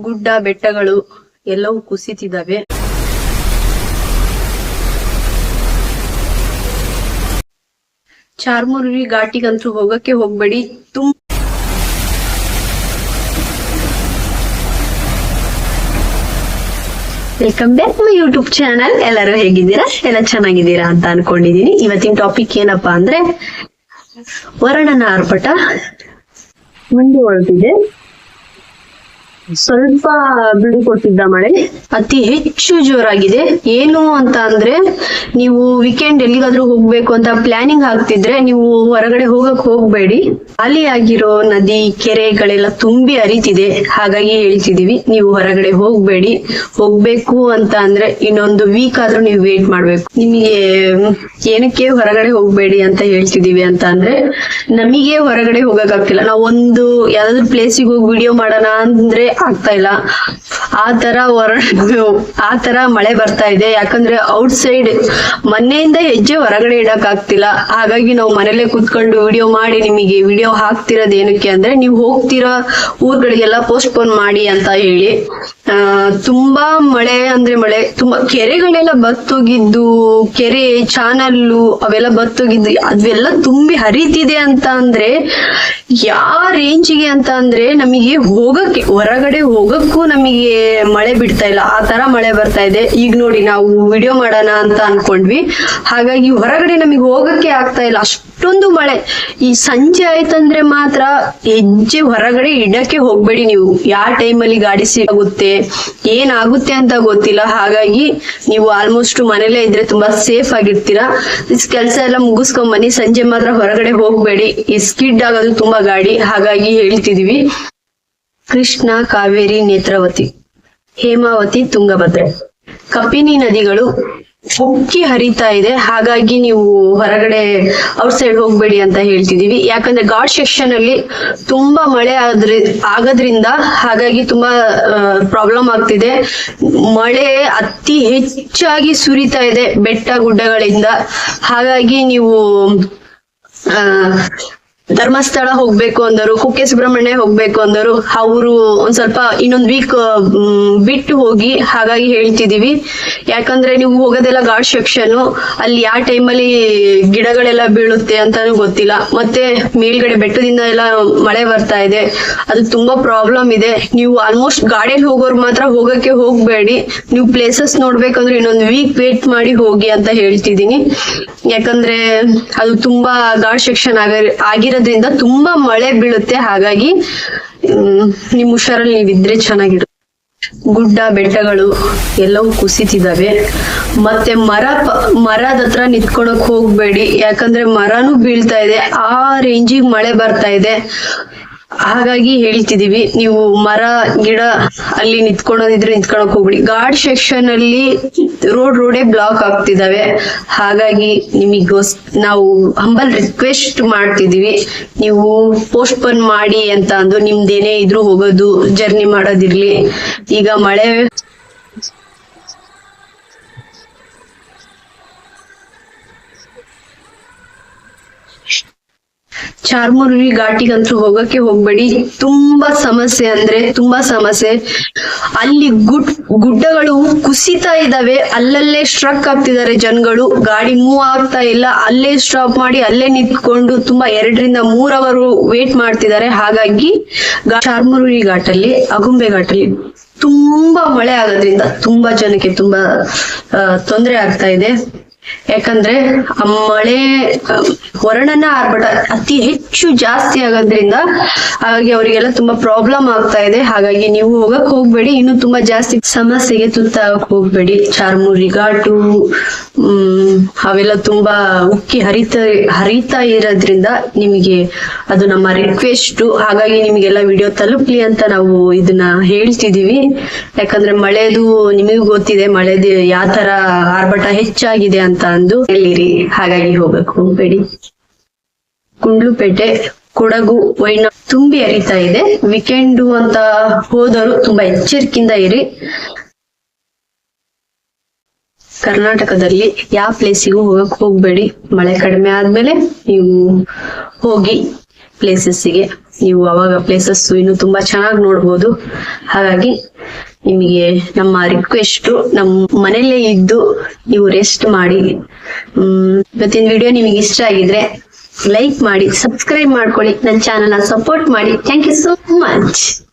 ಗುಡ್ಡ ಬೆಟ್ಟಗಳು ಎಲ್ಲವೂ ಕುಸಿತಿದ್ದಾವೆ. ಚಾರ್ಮುರಿ ಘಾಟಿಗಂತೂ ಹೋಗಕ್ಕೆ ಹೋಗ್ಬೇಡಿ. Welcome back my YouTube channel. ಎಲ್ಲರೂ ಹೇಗಿದ್ದೀರಾ? ಎಲ್ಲ ಚೆನ್ನಾಗಿದ್ದೀರಾ ಅಂತ ಅನ್ಕೊಂಡಿದೀನಿ. ಇವತ್ತಿನ ಟಾಪಿಕ್ ಏನಪ್ಪಾ ಅಂದ್ರೆ ವರುಣನ ಆರ್ಭಟ ಮುಂದುವರೆದಿದೆ. ಸ್ವಲ್ಪ ಬಿಡು ಕೊಟ್ಟಿದ್ದ ಮಳೆ ಅತಿ ಹೆಚ್ಚು ಜೋರಾಗಿದೆ. ಏನು ಅಂತ ಅಂದ್ರೆ, ನೀವು ವೀಕೆಂಡ್ ಎಲ್ಲಿಗಾದ್ರೂ ಹೋಗ್ಬೇಕು ಅಂತ ಪ್ಲಾನಿಂಗ್ ಆಗ್ತಿದ್ರೆ ನೀವು ಹೊರಗಡೆ ಹೋಗ್ಬೇಡಿ. ಖಾಲಿ ಆಗಿರೋ ನದಿ ಕೆರೆಗಳೆಲ್ಲ ತುಂಬಿ ಹರಿತಿದೆ. ಹಾಗಾಗಿ ಹೇಳ್ತಿದೀವಿ, ನೀವು ಹೊರಗಡೆ ಹೋಗ್ಬೇಡಿ. ಹೋಗ್ಬೇಕು ಅಂತ ಅಂದ್ರೆ ಇನ್ನೊಂದು ವೀಕ್ ಆದ್ರೂ ನೀವು ವೇಟ್ ಮಾಡ್ಬೇಕು. ನಿಮಗೆ ಏನಕ್ಕೆ ಹೊರಗಡೆ ಹೋಗ್ಬೇಡಿ ಅಂತ ಹೇಳ್ತಿದೀವಿ ಅಂತ ಅಂದ್ರೆ, ನಮಗೆ ಹೊರಗಡೆ ಹೋಗಕ್ಕಾಗ್ತಿಲ್ಲ. ನಾವು ಒಂದು ಯಾವ್ದಾದ್ರು ಪ್ಲೇಸಿಗೆ ಹೋಗಿ ವಿಡಿಯೋ ಮಾಡೋಣ ಅಂದ್ರೆ ಆಗ್ತಾ ಇಲ್ಲ. ಆ ತರ ಮಳೆ ಬರ್ತಾ ಇದೆ. ಯಾಕಂದ್ರೆ ಔಟ್ ಸೈಡ್ ಮನೆಯಿಂದ ಹೆಜ್ಜೆ ಹೊರಗಡೆ ಇಡಕ್ ಆಗ್ತಿಲ್ಲ. ಹಾಗಾಗಿ ನಾವು ಮನೇಲೆ ಕುತ್ಕೊಂಡು ವಿಡಿಯೋ ಮಾಡಿ ನಿಮಗೆ ವಿಡಿಯೋ ಹಾಕ್ತಿರೋದ್ ಏನಕ್ಕೆ ಅಂದ್ರೆ, ನೀವು ಹೋಗ್ತಿರೋ ಊರ್ಗಳಿಗೆಲ್ಲ ಪೋಸ್ಟ್ಪೋನ್ ಮಾಡಿ ಅಂತ ಹೇಳಿ. ತುಂಬಾ ಮಳೆ ಅಂದ್ರೆ ಮಳೆ, ತುಂಬಾ ಕೆರೆಗಳೆಲ್ಲ ಬತ್ತೋಗಿದ್ದು, ಕೆರೆ ಚಾನಲ್ಲು ಅವೆಲ್ಲ ಬತ್ತೋಗಿದ್ದು, ಅದೆಲ್ಲ ತುಂಬಿ ಹರಿತಿದೆ ಅಂತ ಅಂದ್ರೆ ಯಾವ ರೇಂಜಿಗೆ ಅಂತ ಅಂದ್ರೆ, ನಮಗೆ ಹೊರಗಡೆ ಹೋಗಕ್ಕೂ ನಮಗೆ ಮಳೆ ಬಿಡ್ತಾ ಇಲ್ಲ. ಆ ತರ ಮಳೆ ಬರ್ತಾ ಇದೆ. ಈಗ ನೋಡಿ, ನಾವು ವಿಡಿಯೋ ಮಾಡೋಣ ಅಂತ ಅನ್ಕೊಂಡ್ವಿ, ಹಾಗಾಗಿ ಹೊರಗಡೆ ನಮಗೆ ಹೋಗಕ್ಕೆ ಆಗ್ತಾ ಇಲ್ಲ, ಅಷ್ಟೊಂದು ಮಳೆ. ಈ ಸಂಜೆ ಆಯ್ತಂದ್ರೆ ಮಾತ್ರ ಹೆಜ್ಜೆ ಹೊರಗಡೆ ಇಡಕ್ಕೆ ಹೋಗ್ಬೇಡಿ ನೀವು. ಯಾವ ಟೈಮಲ್ಲಿ ಗಾಡಿ ಸಿಗುತ್ತೆ ಏನಾಗುತ್ತೆ ಅಂತ ಗೊತ್ತಿಲ್ಲ. ಹಾಗಾಗಿ ನೀವು ಆಲ್ಮೋಸ್ಟ್ ಮನೇಲೆ ಇದ್ರೆ ತುಂಬಾ ಸೇಫ್ ಆಗಿರ್ತೀರಾ. ಕೆಲಸ ಎಲ್ಲ ಮುಗಿಸ್ಕೊಂಡ್ ಬನ್ನಿ. ಸಂಜೆ ಮಾತ್ರ ಹೊರಗಡೆ ಹೋಗ್ಬೇಡಿ. ಈ ಸ್ಕಿಡ್ ಆಗೋದು ತುಂಬಾ ಗಾಡಿ. ಹಾಗಾಗಿ ಹೇಳ್ತಿದೀವಿ, ಕೃಷ್ಣ, ಕಾವೇರಿ, ನೇತ್ರಾವತಿ, ಹೇಮಾವತಿ, ತುಂಗಭದ್ರೆ, ಕಪಿನಿ ನದಿಗಳು ಉಕ್ಕಿ ಹರಿತಾ ಇದೆ. ಹಾಗಾಗಿ ನೀವು ಹೊರಗಡೆ ಔಟ್ ಸೈಡ್ ಹೋಗ್ಬೇಡಿ ಅಂತ ಹೇಳ್ತಿದೀವಿ. ಯಾಕಂದ್ರೆ ಘಾಟ್ ಸೆಕ್ಷನ್ ಅಲ್ಲಿ ತುಂಬಾ ಮಳೆ ಆಗೋದ್ರಿಂದ ಹಾಗಾಗಿ ತುಂಬಾ ಪ್ರಾಬ್ಲಮ್ ಆಗ್ತಿದೆ. ಮಳೆ ಅತಿ ಹೆಚ್ಚಾಗಿ ಸುರಿತಾ ಇದೆ ಬೆಟ್ಟ ಗುಡ್ಡಗಳಿಂದ. ಹಾಗಾಗಿ ನೀವು ಧರ್ಮಸ್ಥಳ ಹೋಗ್ಬೇಕು ಅಂದರು, ಕುಕ್ಕೆ ಸುಬ್ರಹ್ಮಣ್ಯ ಹೋಗ್ಬೇಕು ಅಂದರು, ಅವರು ಒಂದ್ ಸ್ವಲ್ಪ ಇನ್ನೊಂದ್ ವೀಕ್ ಬಿಟ್ಟು ಹೋಗಿ. ಹಾಗಾಗಿ ಹೇಳ್ತಿದೀವಿ, ಯಾಕಂದ್ರೆ ನೀವು ಹೋಗೋದೆಲ್ಲ ಘಾಟ್ ಸೆಕ್ಷನ್, ಅಲ್ಲಿ ಯಾವ ಟೈಮಲ್ಲಿ ಗಿಡಗಳೆಲ್ಲ ಬೀಳುತ್ತೆ ಅಂತಾನು ಗೊತ್ತಿಲ್ಲ. ಮತ್ತೆ ಮೇಲ್ಗಡೆ ಬೆಟ್ಟದಿಂದ ಎಲ್ಲ ಮಳೆ ಬರ್ತಾ ಇದೆ, ಅದು ತುಂಬಾ ಪ್ರಾಬ್ಲಮ್ ಇದೆ. ನೀವು ಆಲ್ಮೋಸ್ಟ್ ಗಾಡಿಯಲ್ಲಿ ಹೋಗೋರು ಮಾತ್ರ ಹೋಗಕ್ಕೆ ಹೋಗ್ಬೇಡಿ. ನೀವು ಪ್ಲೇಸಸ್ ನೋಡ್ಬೇಕಂದ್ರೆ ಇನ್ನೊಂದು ವೀಕ್ ವೇಟ್ ಮಾಡಿ ಹೋಗಿ ಅಂತ ಹೇಳ್ತಿದೀನಿ. ಯಾಕಂದ್ರೆ ಅದು ತುಂಬಾ ಘಾಟ್ ಸೆಕ್ಷನ್ ಆಗಿರೋದ್ರಿಂದ ತುಂಬಾ ಮಳೆ ಬೀಳುತ್ತೆ. ಹಾಗಾಗಿ ನಿಮ್ ಹುಷಾರಲ್ಲಿ ನೀವಿದ್ರೆ ಚೆನ್ನಾಗಿರುತ್ತೆ. ಗುಡ್ಡ ಬೆಟ್ಟಗಳು ಎಲ್ಲವೂ ಕುಸಿತಿದ್ದಾವೆ. ಮತ್ತೆ ಮರದ ಹತ್ರ ನಿಂತ್ಕೊಳಕ್ ಹೋಗ್ಬೇಡಿ. ಯಾಕಂದ್ರೆ ಮರನೂ ಬೀಳ್ತಾ ಇದೆ, ಆ ರೇಂಜಿಗೆ ಮಳೆ ಬರ್ತಾ ಇದೆ. ಹಾಗಾಗಿ ಹೇಳ್ತಿದೀವಿ, ನೀವು ಮರ ಗಿಡ ಅಲ್ಲಿ ನಿಂತ್ಕೊಳೋದಿದ್ರೆ ನಿಂತ್ಕೊಳಕ್ ಹೋಗ್ಬಿಡಿ. ಘಾಟ್ ಸೆಕ್ಷನ್ ಅಲ್ಲಿ ರೋಡೇ ಬ್ಲಾಕ್ ಆಗ್ತಿದಾವೆ. ಹಾಗಾಗಿ ನಾವು ಹಂಬಲ್ ರಿಕ್ವೆಸ್ಟ್ ಮಾಡ್ತಿದೀವಿ, ನೀವು ಪೋಸ್ಟ್ಪೋನ್ ಮಾಡಿ ಅಂತ ಅಂದು. ನಿಮ್ದೇನೇ ಇದ್ರು ಹೋಗೋದು ಜರ್ನಿ ಮಾಡೋದಿರ್ಲಿ. ಈಗ ಮಳೆ ಚಾರ್ಮುರಿ ಘಾಟಿಗಂತೂ ಹೋಗಕ್ಕೆ ಹೋಗ್ಬೇಡಿ. ತುಂಬಾ ಸಮಸ್ಯೆ ಅಂದ್ರೆ ತುಂಬಾ ಸಮಸ್ಯೆ. ಅಲ್ಲಿ ಗುಡ್ಡಗಳು ಕುಸಿತಾ ಇದಾವೆ, ಅಲ್ಲಲ್ಲೇ ಸ್ಟ್ರಕ್ ಆಗ್ತಿದ್ದಾರೆ ಜನಗಳು. ಗಾಡಿ ಮೂವ್ ಆಗ್ತಾ ಇಲ್ಲ, ಅಲ್ಲೇ ಸ್ಟಾಪ್ ಮಾಡಿ ಅಲ್ಲೇ ನಿಂತ್ಕೊಂಡು ತುಂಬಾ 2 ರಿಂದ 3 ಅವರು ವೇಟ್ ಮಾಡ್ತಿದ್ದಾರೆ. ಹಾಗಾಗಿ ಚಾರ್ಮುರಿ ಘಾಟಲ್ಲಿ, ಅಗುಂಬೆ ಘಾಟಲ್ಲಿ ತುಂಬಾ ಮಳೆ ಆಗೋದ್ರಿಂದ ತುಂಬಾ ಜನಕ್ಕೆ ತುಂಬಾ ತೊಂದರೆ ಆಗ್ತಾ ಇದೆ. ಯಾಕಂದ್ರೆ ಆ ಮಳೆ ವರುಣನ ಆರ್ಭಟ ಅತಿ ಹೆಚ್ಚು ಜಾಸ್ತಿ ಆಗೋದ್ರಿಂದ ಹಾಗಾಗಿ ಅವರಿಗೆಲ್ಲ ತುಂಬಾ ಪ್ರಾಬ್ಲಮ್ ಆಗ್ತಾ ಇದೆ. ಹಾಗಾಗಿ ನೀವು ಹೋಗಕ್ ಹೋಗ್ಬೇಡಿ, ಇನ್ನು ತುಂಬಾ ಜಾಸ್ತಿ ಸಮಸ್ಯೆಗೆ ತುತ್ತಾಗಕ್ ಹೋಗ್ಬೇಡಿ. ಚಾರ್ಮುರಿ ಘಾಟು ಅವೆಲ್ಲ ತುಂಬಾ ಉಕ್ಕಿ ಹರಿತಾ ಇರೋದ್ರಿಂದ ನಿಮಗೆ ಅದು ನಮ್ಮ ರಿಕ್ವೆಸ್ಟ್. ಹಾಗಾಗಿ ನಿಮಗೆಲ್ಲ ವಿಡಿಯೋ ತಲುಪ್ಲಿ ಅಂತ ನಾವು ಇದನ್ನ ಹೇಳ್ತಿದೀವಿ. ಯಾಕಂದ್ರೆ ಮಳೆದು ನಿಮಗೂ ಗೊತ್ತಿದೆ, ಮಳೆದು ಯಾವ ತರ ಆರ್ಭಟ ಹೆಚ್ಚಾಗಿದೆ ಅಂತ ಅಂದು ಹೇಳಿರಿ. ಹಾಗಾಗಿ ಹೋಗಕ್ ಹೋಗ್ಬೇಡಿ. ಕುಂಡ್ಲುಪೇಟೆ, ಕೊಡಗು, ವೈನಾ ತುಂಬಿ ಹರಿತಾ ಇದೆ. ವೀಕೆಂಡ್ ಅಂತ ಹೋದವರು ತುಂಬಾ ಎಚ್ಚರಿಕೆಯಿಂದ ಇರಿ. ಕರ್ನಾಟಕದಲ್ಲಿ ಯಾವ ಪ್ಲೇಸಿಗೂ ಹೋಗಕ್ ಹೋಗ್ಬೇಡಿ. ಮಳೆ ಕಡಿಮೆ ಆದ್ಮೇಲೆ ನೀವು ಹೋಗಿ. ಪ್ಲೇಸಸ್ಸಿಗೆ. ನೀವು ಅವಾಗ ಪ್ಲೇಸಸ್ ಇನ್ನು ತುಂಬಾ ಚೆನ್ನಾಗಿ ನೋಡ್ಬೋದು. ಹಾಗಾಗಿ ನಿಮಗೆ ನಮ್ಮ ರಿಕ್ವೆಸ್ಟ್, ನಮ್ಮ ಮನೆಯಲ್ಲೇ ಇದ್ದು ನೀವು ರೆಸ್ಟ್ ಮಾಡಿ. ಇವತ್ತಿನ ವಿಡಿಯೋ ನಿಮಗೆ ಇಷ್ಟ ಆಗಿದ್ರೆ ಲೈಕ್ ಮಾಡಿ, ಸಬ್ಸ್ಕ್ರೈಬ್ ಮಾಡ್ಕೊಳ್ಳಿ, ನನ್ನ ಚಾನಲ್ನ ಸಪೋರ್ಟ್ ಮಾಡಿ. Thank you so much.